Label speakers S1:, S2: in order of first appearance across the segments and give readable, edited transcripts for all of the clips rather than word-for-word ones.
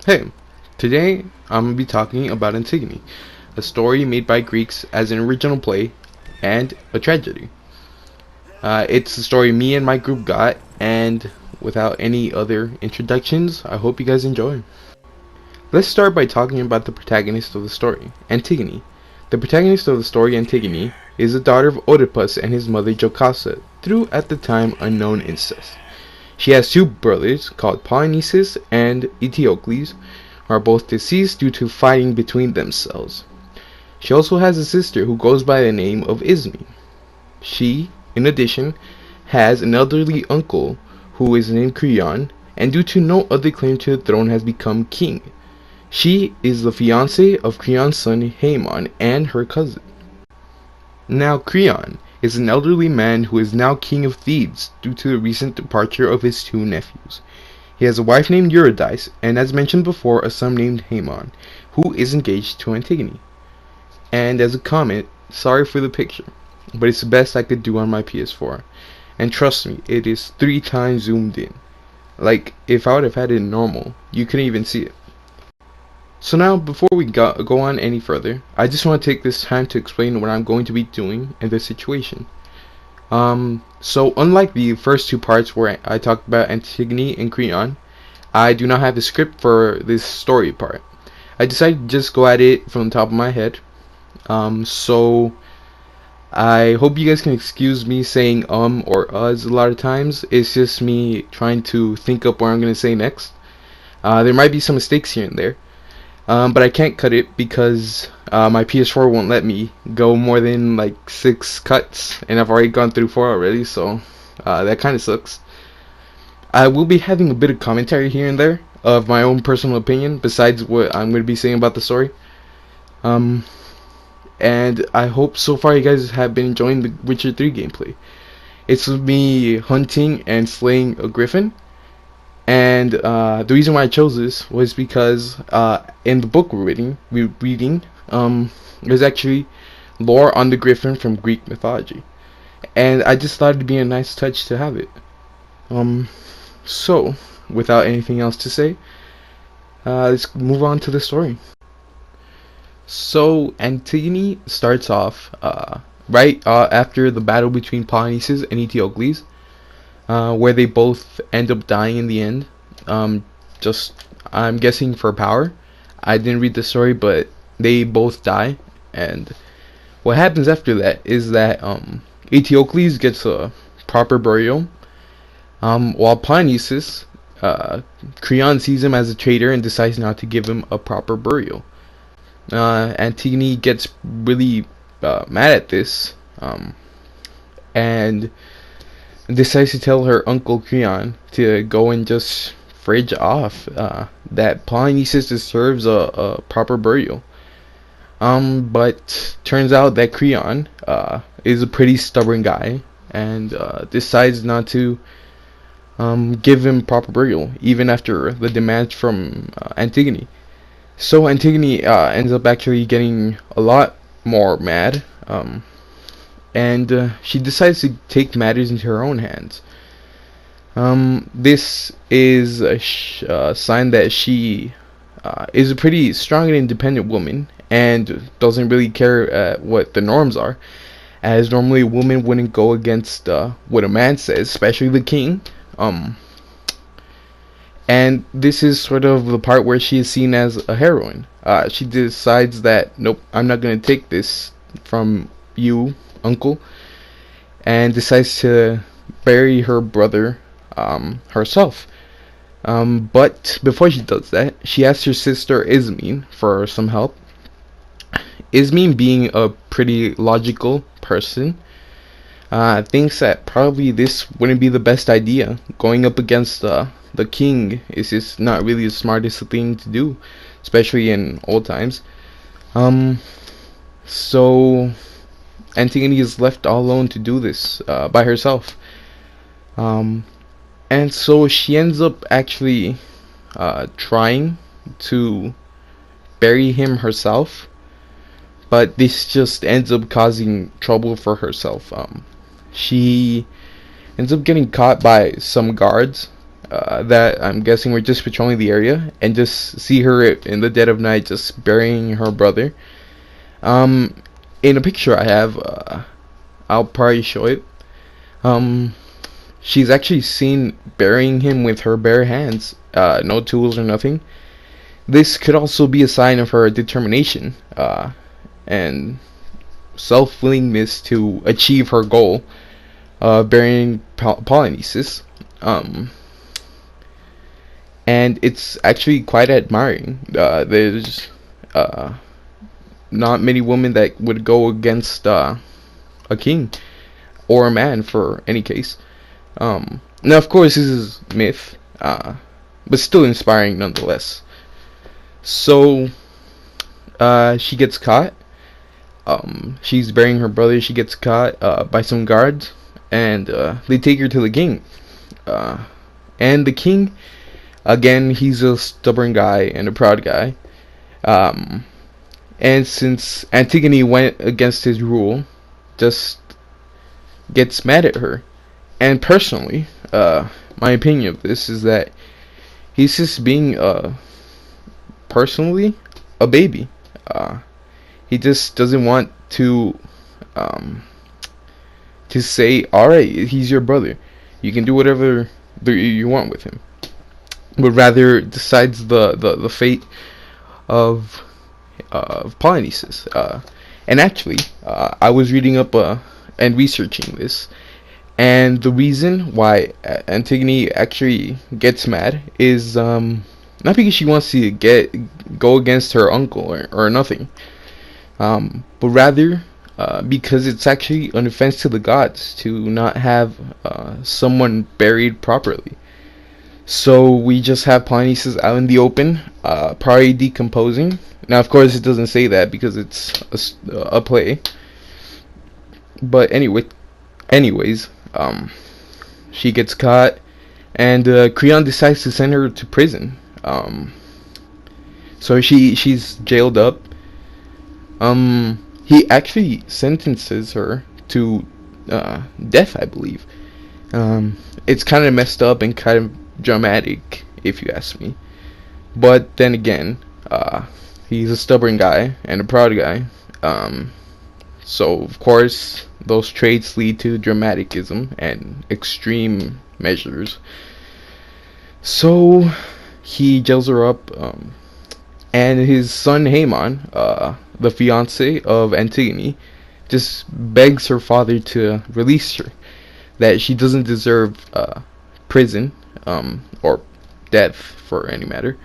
S1: Hey, today I'm going to be talking about Antigone, a story made by Greeks as an original play and a tragedy. It's the story me and my group got, and without any other introductions, I hope you guys enjoy. Let's start by talking about the protagonist of the story, Antigone. The protagonist of the story, Antigone, is the daughter of Oedipus and his mother Jocasta, through at the time unknown incest. She has two brothers called Polynices and Eteocles, who are both deceased due to fighting between themselves. She also has a sister who goes by the name of Isme. She, in addition, has an elderly uncle who is named Creon, and due to no other claim to the throne has become king. She is the fiancée of Creon's son Haemon and her cousin. Now Creon is an elderly man who is now king of Thebes due to the recent departure of his two nephews. He has a wife named Eurydice, and as mentioned before, a son named Haemon, who is engaged to Antigone. And as a comment, sorry for the picture, but it's the best I could do on my PS4. And trust me, it is 3 times zoomed in. Like, if I would have had it normal, you couldn't even see it. So now, before we go on any further, I just want to take this time to explain what I'm going to be doing in this situation. So unlike the first two parts where I talked about Antigone and Creon, I do not have a script for this story part. I decided to just go at it from the top of my head. So I hope you guys can excuse me saying or us a lot of times. It's just me trying to think up what I'm going to say next. There might be some mistakes here and there. But I can't cut it because my PS4 won't let me go more than like 6 cuts, and I've already gone through 4 already, so that kind of sucks. I will be having a bit of commentary here and there of my own personal opinion besides what I'm going to be saying about the story. And I hope so far you guys have been enjoying the Witcher 3 gameplay. It's me hunting and slaying a griffin. And the reason why I chose this was because in the book we're reading, there's actually lore on the griffin from Greek mythology, and I just thought it'd be a nice touch to have it. So without anything else to say, let's move on to the story. So Antigone starts off right after the battle between Polynices and Eteocles, where they both end up dying in the end. Just I'm guessing for power. I didn't read the story, but they both die. And what happens after that is that Eteocles gets a proper burial, while Polynices, Creon sees him as a traitor and decides not to give him a proper burial. Antigone gets really mad at this, and decides to tell her uncle Creon to go and just fridge off that Polynices deserves a proper burial. But turns out that Creon is a pretty stubborn guy and decides not to give him proper burial even after the demands from Antigone. So Antigone ends up actually getting a lot more mad. And she decides to take matters into her own hands. This is a sign that she is a pretty strong and independent woman and doesn't really care what the norms are, as normally a woman wouldn't go against what a man says, especially the king. And this is sort of the part where she is seen as a heroine. She decides that, nope, I'm not going to take this from you, uncle, and decides to bury her brother herself. But before she does that, she asks her sister Ismene for some help. Ismene, being a pretty logical person, thinks that probably this wouldn't be the best idea. Going up against the king is just not really the smartest thing to do, especially in old times. So Antigone is left all alone to do this by herself. And so she ends up actually trying to bury him herself, but this just ends up causing trouble for herself. She ends up getting caught by some guards that I'm guessing were just patrolling the area and just see her in the dead of night just burying her brother. Um, in a picture I have, I'll probably show it. Um, she's actually seen burying him with her bare hands, no tools or nothing. This could also be a sign of her determination and self-willingness to achieve her goal, burying Polynices. And it's actually quite admiring. There's not many women that would go against a king or a man for any case. Now, of course, this is myth, but still inspiring nonetheless. So, she gets caught. She's burying her brother. She gets caught by some guards, and they take her to the king. And the king, again, he's a stubborn guy and a proud guy. And since Antigone went against his rule, just gets mad at her. And personally, my opinion of this is that he's just being personally a baby. He just doesn't want to say, alright, he's your brother, you can do whatever you want with him, but rather decides the fate of Polynices. And actually, I was reading up and researching this, and the reason why Antigone actually gets mad is not because she wants to go against her uncle or nothing, but rather because it's actually an offense to the gods to not have someone buried properly. So we just have Polynices out in the open, probably decomposing. Now, of course, it doesn't say that because it's a play. But anyways, she gets caught, and Creon decides to send her to prison. So she's jailed up. He actually sentences her to death, I believe. It's kind of messed up and kind of dramatic, if you ask me. But then again, he's a stubborn guy and a proud guy. So of course, those traits lead to dramaticism and extreme measures. So he jails her up, and his son Haemon, the fiance of Antigone, just begs her father to release her, that she doesn't deserve prison, or death for any matter,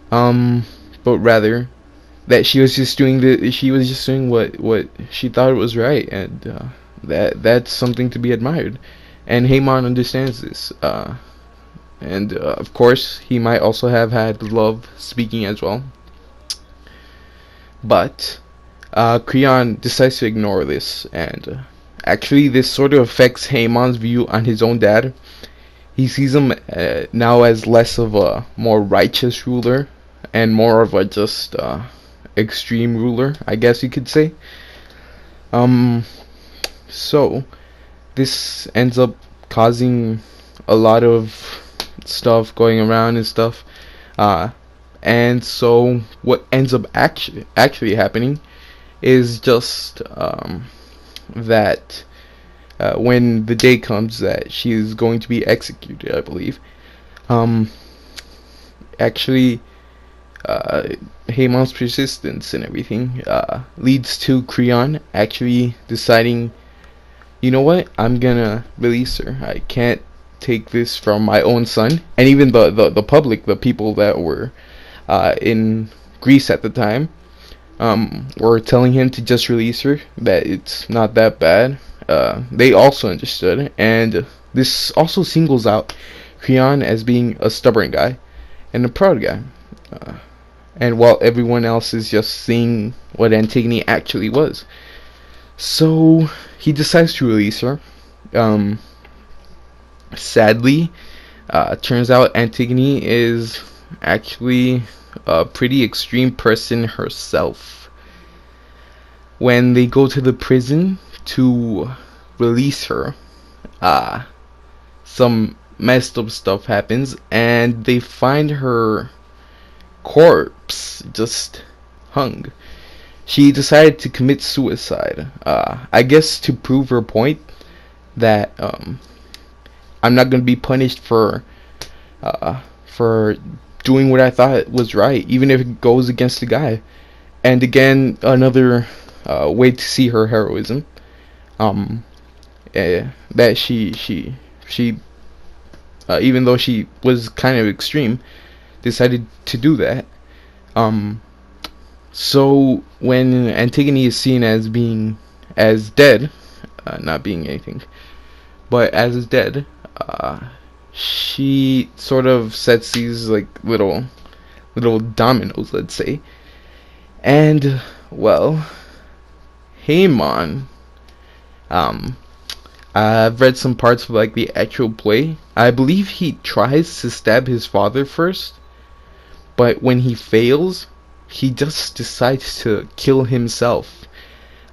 S1: but rather that she was just doing what she thought was right, and that's something to be admired. And Haemon understands this, and of course he might also have had love speaking as well. But Creon decides to ignore this, and actually this sort of affects Haemon's view on his own dad. He sees him now as less of a more righteous ruler and more of a just extreme ruler, I guess you could say. So this ends up causing a lot of stuff going around and stuff. And so what ends up actually happening is just that when the day comes that she is going to be executed, I believe, actually Haemon's persistence and everything leads to Creon actually deciding, you know what, I'm gonna release her. I can't take this from my own son. And even the public, the people that were in Greece at the time, were telling him to just release her, that it's not that bad. They also understood, and this also singles out Creon as being a stubborn guy and a proud guy, and while everyone else is just seeing what Antigone actually was. So he decides to release her. Sadly, turns out Antigone is actually a pretty extreme person herself. When they go to the prison to release her, some messed up stuff happens, and they find her corpse just hung. She decided to commit suicide. I guess to prove her point that I'm not gonna be punished for doing what I thought was right, even if it goes against the guy. And again, another way to see her heroism. That she even though she was kind of extreme, decided to do that. So when Antigone is seen as being as dead, not being anything, but as dead, she sort of sets these like little dominoes, let's say. And well, Haemon, I've read some parts of like the actual play. I believe he tries to stab his father first, but when he fails, he just decides to kill himself.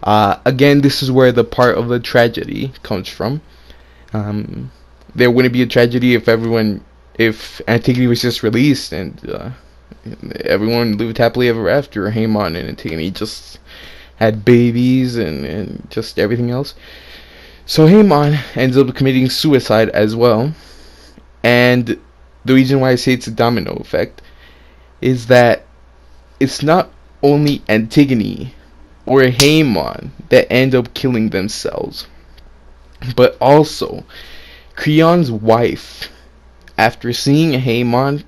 S1: Again, this is where the part of the tragedy comes from. There wouldn't be a tragedy if Antigone was just released and everyone lived happily ever after. Haemon and Antigone just had babies and just everything else. So Haemon ends up committing suicide as well. And the reason why I say it's a domino effect is that it's not only Antigone or Haemon that end up killing themselves, but also Creon's wife, after seeing Haemon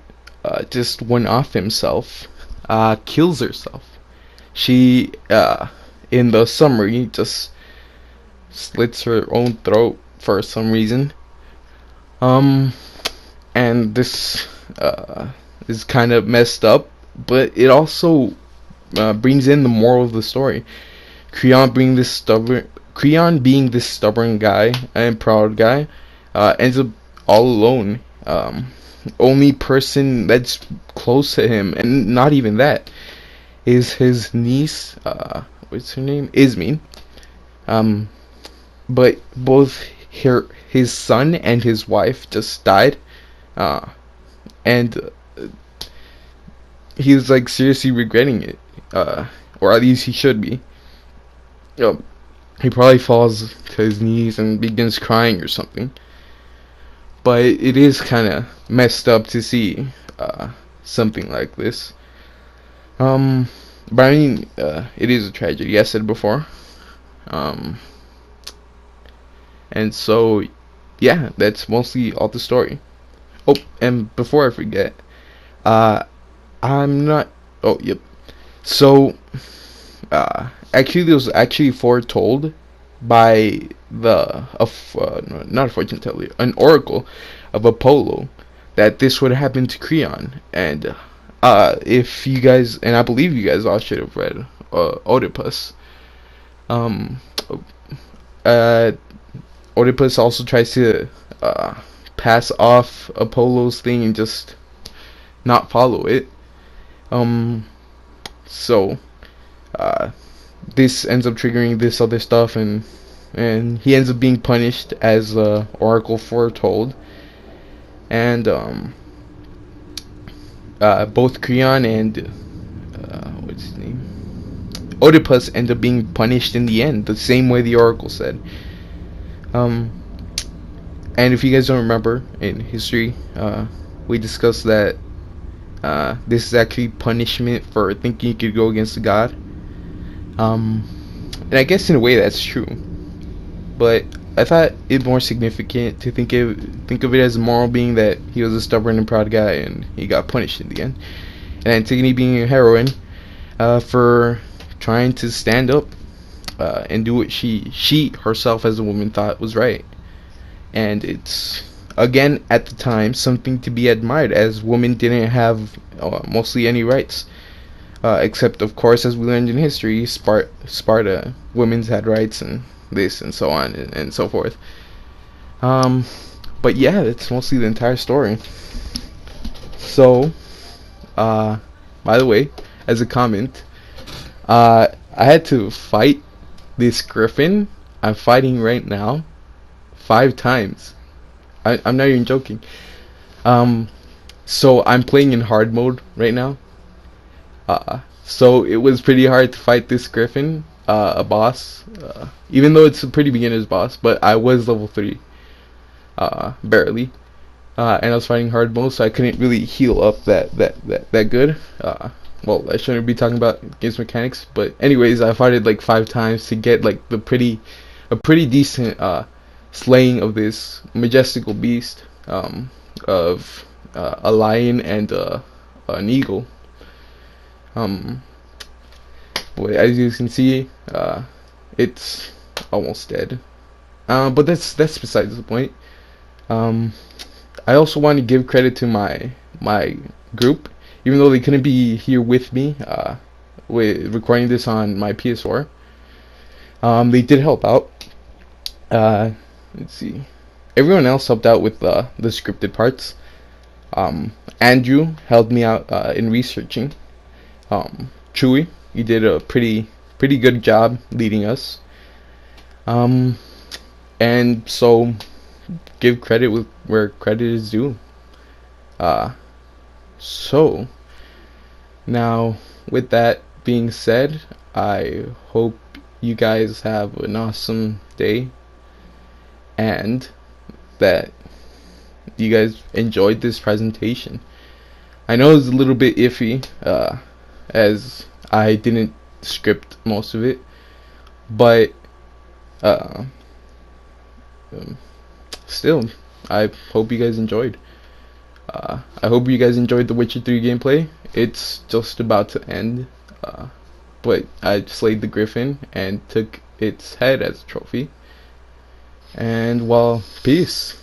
S1: just went off himself, kills herself. She, in the summary, just slits her own throat for some reason. And this is kind of messed up, but it also brings in the moral of the story. Creon being this stubborn guy and proud guy, ends up all alone. Only person that's close to him, and not even that, is his niece. What's her name? Ismene. But both his son and his wife just died, and he's like seriously regretting it, or at least he should be. He probably falls to his knees and begins crying or something. But it is kind of messed up to see something like this. But I mean, it is a tragedy, I said before. And so, yeah, that's mostly all the story. Oh, and before I forget, I'm not. Oh, yep. So, actually, it was actually foretold by not a fortune teller, an oracle of Apollo, that this would happen to Creon. And if you guys, and I believe you guys all should have read Oedipus. Oedipus also tries to pass off Apollo's thing and just not follow it. So this ends up triggering this other stuff, and he ends up being punished as Oracle foretold. And both Creon and what's his name, Oedipus end up being punished in the end, the same way the Oracle said. And if you guys don't remember, in history, we discussed that this is actually punishment for thinking you could go against the God. And I guess in a way that's true, but I thought it more significant to think of it as a moral being, that he was a stubborn and proud guy and he got punished in the end, and Antigone being a heroine for trying to stand up and do what she herself as a woman thought was right. And it's, again, at the time, something to be admired, as women didn't have mostly any rights, except of course, as we learned in history, Sparta, women's had rights and this and so on and so forth. But yeah, that's mostly the entire story. So by the way, as a comment, I had to fight this griffin I'm fighting right now 5 times. I'm not even joking. So I'm playing in hard mode right now. So it was pretty hard to fight this griffin, a boss. Even though it's a pretty beginner's boss, but I was level 3, barely. And I was fighting hard mode, so I couldn't really heal up that good. Well, I shouldn't be talking about game's mechanics, but anyways, I fought it like 5 times to get like a pretty decent slaying of this majestical beast, of a lion and an eagle. Um, but as you can see, it's almost dead. But that's besides the point. Um, I also want to give credit to my group, even though they couldn't be here with me, with recording this on my PS4. They did help out. Let's see. Everyone else helped out with the scripted parts. Andrew helped me out in researching. Chewy, you did a pretty good job leading us. And so give credit with where credit is due. So now, with that being said, I hope you guys have an awesome day and that you guys enjoyed this presentation. I know it's a little bit iffy, as I didn't script most of it, but still, I hope you guys enjoyed. I hope you guys enjoyed the Witcher 3 gameplay. It's just about to end, but I slayed the griffin and took its head as a trophy. And well, peace.